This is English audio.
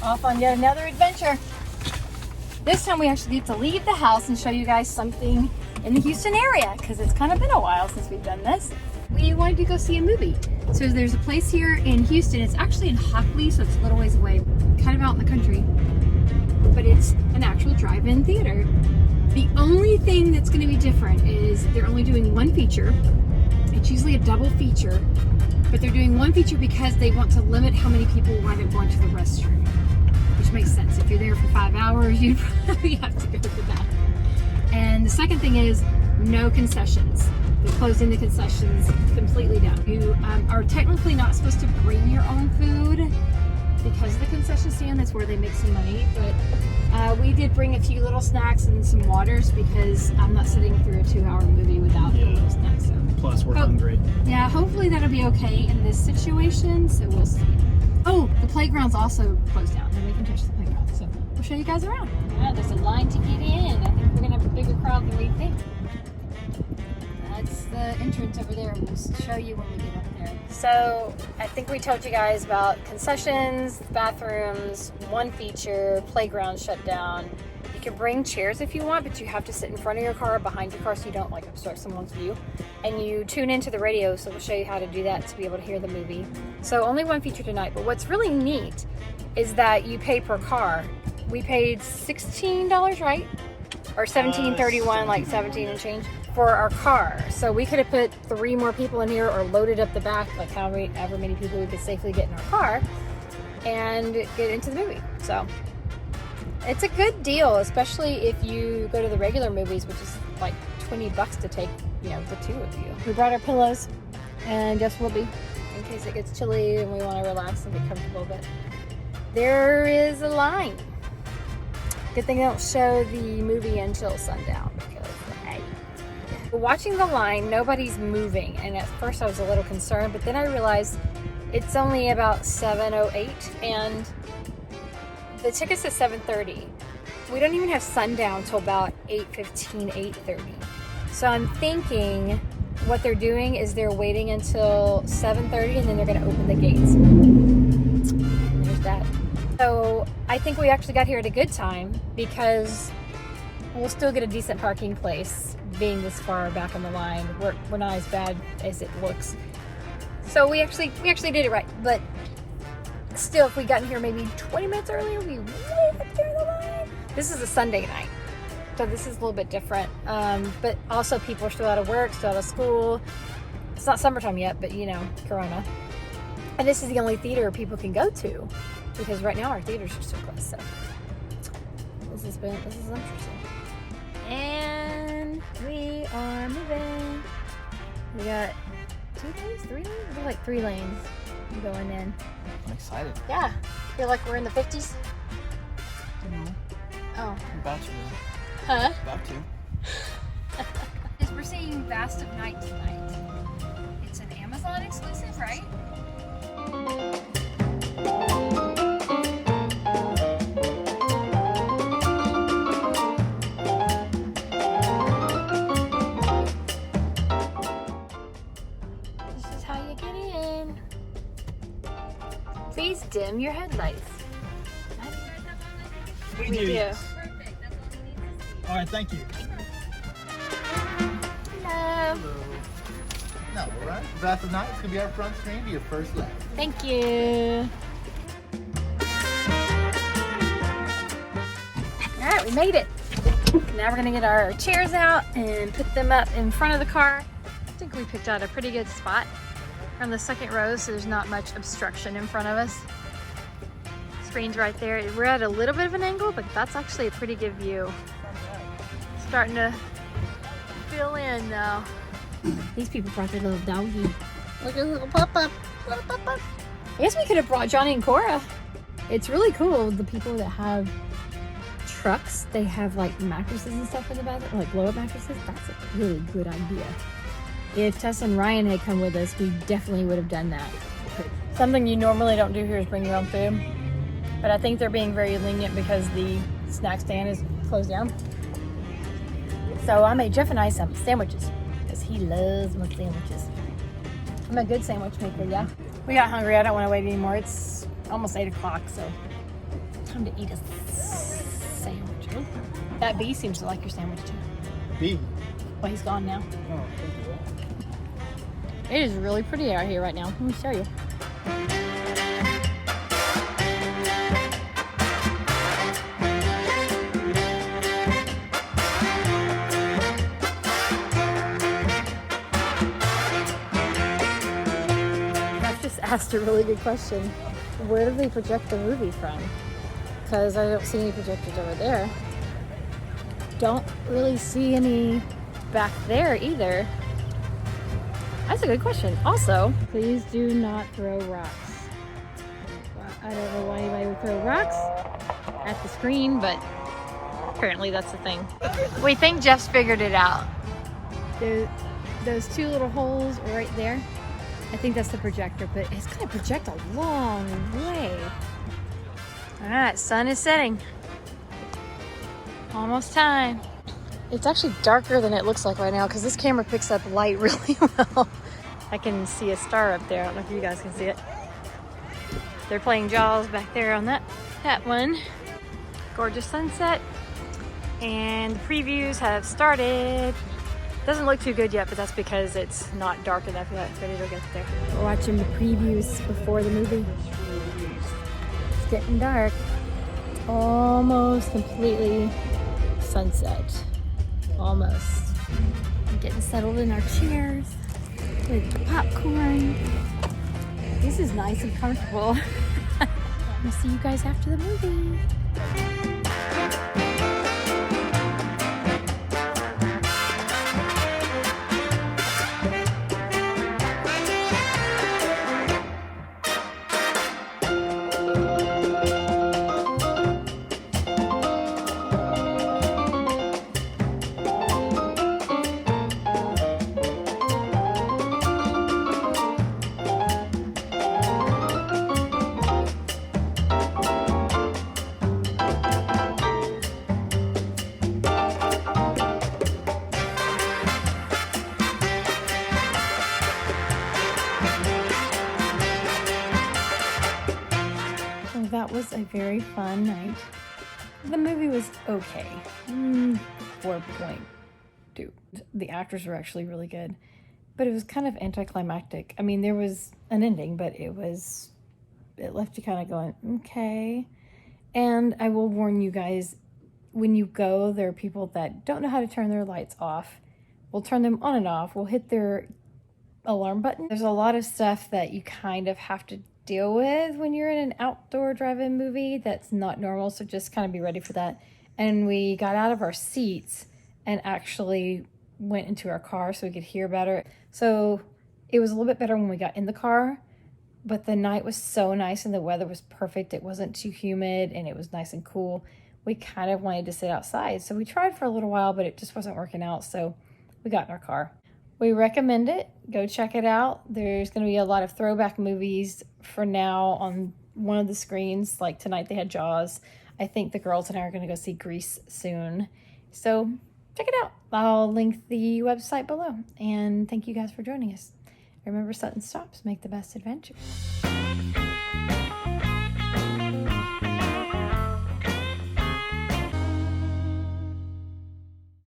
off on yet another adventure. This time we actually get to leave the house and show you guys something in the Houston area because it's kind of been a while since we've done this. We wanted to go see a movie. So there's a place here in Houston. It's actually in Hockley, so it's a little ways away, kind of out in the country. But it's an actual drive-in theater. The only thing that's going to be different is they're only doing one feature. It's usually a double feature, but they're doing one feature because they want to limit how many people wind up going to the restroom, which makes sense. If you're there for 5 hours, you probably have to go to the bathroom. And the second thing is no concessions. They're closing the concessions completely down. You are technically not supposed to bring your own food because of the concession stand. That's where they make some money. But we did bring a few little snacks and some waters because I'm not sitting through a 2-hour movie without a little snacks. So. Plus, we're hungry. Yeah, hopefully that'll be okay in this situation. So we'll see. Oh, the playground's also closed down. Nobody can touch the playground. So we'll show you guys around. Yeah, there's a line to get in. I think we're going to have a bigger crowd than we think. That's the entrance over there. We'll show you when we get up there. So I think we told you guys about concessions, bathrooms, one feature, playground shut down. You can bring chairs if you want, but you have to sit in front of your car or behind your car so you don't like obstruct someone's view. And you tune into the radio, so we'll show you how to do that to be able to hear the movie. So only one feature tonight, but what's really neat is that you pay per car. We paid $16, right? Or $17.31, like 17 and change for our car. So we could have put 3 more people in here or loaded up the back, like however many people we could safely get in our car and get into the movie. So it's a good deal, especially if you go to the regular movies, which is like $20 to take, you know, the 2 of you. We brought our pillows and just will be in case it gets chilly and we want to relax and get comfortable. But there is a line. Good thing they don't show the movie until sundown because, hey. Watching the line, nobody's moving, and at first I was a little concerned, but then I realized it's only about 7:08 and the ticket's at 7:30. We don't even have sundown till about 8:15, 8:30. So I'm thinking what they're doing is they're waiting until 7:30 and then they're going to open the gates. And there's that. So I think we actually got here at a good time because we'll still get a decent parking place being this far back on the line. We're not as bad as it looks. So we actually did it right. But still, if we got in here maybe 20 minutes earlier, we would have cleared the line. This is a Sunday night, so this is a little bit different. But also people are still out of work, still out of school. It's not summertime yet, but you know, Corona. And this is the only theater people can go to because right now our theaters are still closed. So this is interesting. And we are moving. We got 2 lanes, 3 lanes? There's like 3 lanes going in. I'm excited. Yeah. Feel like we're in the 50s? No. Oh. I'm about to. Huh? About to. We're seeing Vast of Night tonight. It's an Amazon exclusive, right? This is how you get in. Please dim your headlights. We do. Perfect. That's all we need to see. All right, thank you. Hello. No, all right. Vast of Night, it's going to be our front screen to your first left. Thank you. All right, we made it. Now we're gonna get our chairs out and put them up in front of the car. I think we picked out a pretty good spot. We're on the second row, so there's not much obstruction in front of us. Screen's right there. We're at a little bit of an angle, but that's actually a pretty good view. Starting to fill in now. These people brought their little doggy. Look at his little pop-up. Little pop-up. I guess we could have brought Johnny and Cora. It's really cool, the people that have trucks, they have like mattresses and stuff in the back, like blow-up mattresses. That's a really good idea. If Tessa and Ryan had come with us, we definitely would have done that. Something you normally don't do here is bring your own food. But I think they're being very lenient because the snack stand is closed down. So I made Jeff and I some sandwiches because he loves my sandwiches. I'm a good sandwich maker, yeah. We got hungry. I don't want to wait anymore. It's almost 8 o'clock, so Time to eat a sandwich. Oh, that bee seems to like your sandwich too. Bee. Well, he's gone now. Oh, thank you. It is really pretty out here right now. Let me show you. I've just asked a really good question. Where do they project the movie from? Because I don't see any projectors over there. Don't really see any back there either. That's a good question. Also, please do not throw rocks. I don't know why anybody would throw rocks at the screen, but apparently that's the thing. We think Jeff's figured it out. Those two little holes are right there. I think that's the projector, but it's gonna project a long way. All right, sun is setting. Almost time. It's actually darker than it looks like right now because this camera picks up light really well. I can see a star up there. I don't know if you guys can see it. They're playing Jaws back there on that one. Gorgeous sunset. And the previews have started. Doesn't look too good yet, but that's because it's not dark enough yet, but it'll get there. We're watching the previews before the movie. It's getting dark. Almost completely sunset. Almost. We're getting settled in our chairs with the popcorn. This is nice and comfortable. We'll see you guys after the movie. That was a very fun night. The movie was okay. 4.2. The actors were actually really good, but it was kind of anticlimactic. I mean, there was an ending, but it left you kind of going, okay. And I will warn you guys, when you go, there are people that don't know how to turn their lights off. We'll turn them on and off. We'll hit their alarm button. There's a lot of stuff that you kind of have to deal with when you're in an outdoor drive-in movie that's not normal, so just kind of be ready for that. And we got out of our seats and actually went into our car so we could hear better. So it was a little bit better when we got in the car, but the night was so nice and the weather was perfect. It wasn't too humid and it was nice and cool. We kind of wanted to sit outside, so we tried for a little while, but it just wasn't working out, so we got in our car. We recommend it. Go check it out. There's going to be a lot of throwback movies for now on one of the screens. Like tonight they had Jaws. I think the girls and I are going to go see Grease soon. So check it out. I'll link the website below. And thank you guys for joining us. Remember, Sutton Stops make the best adventures.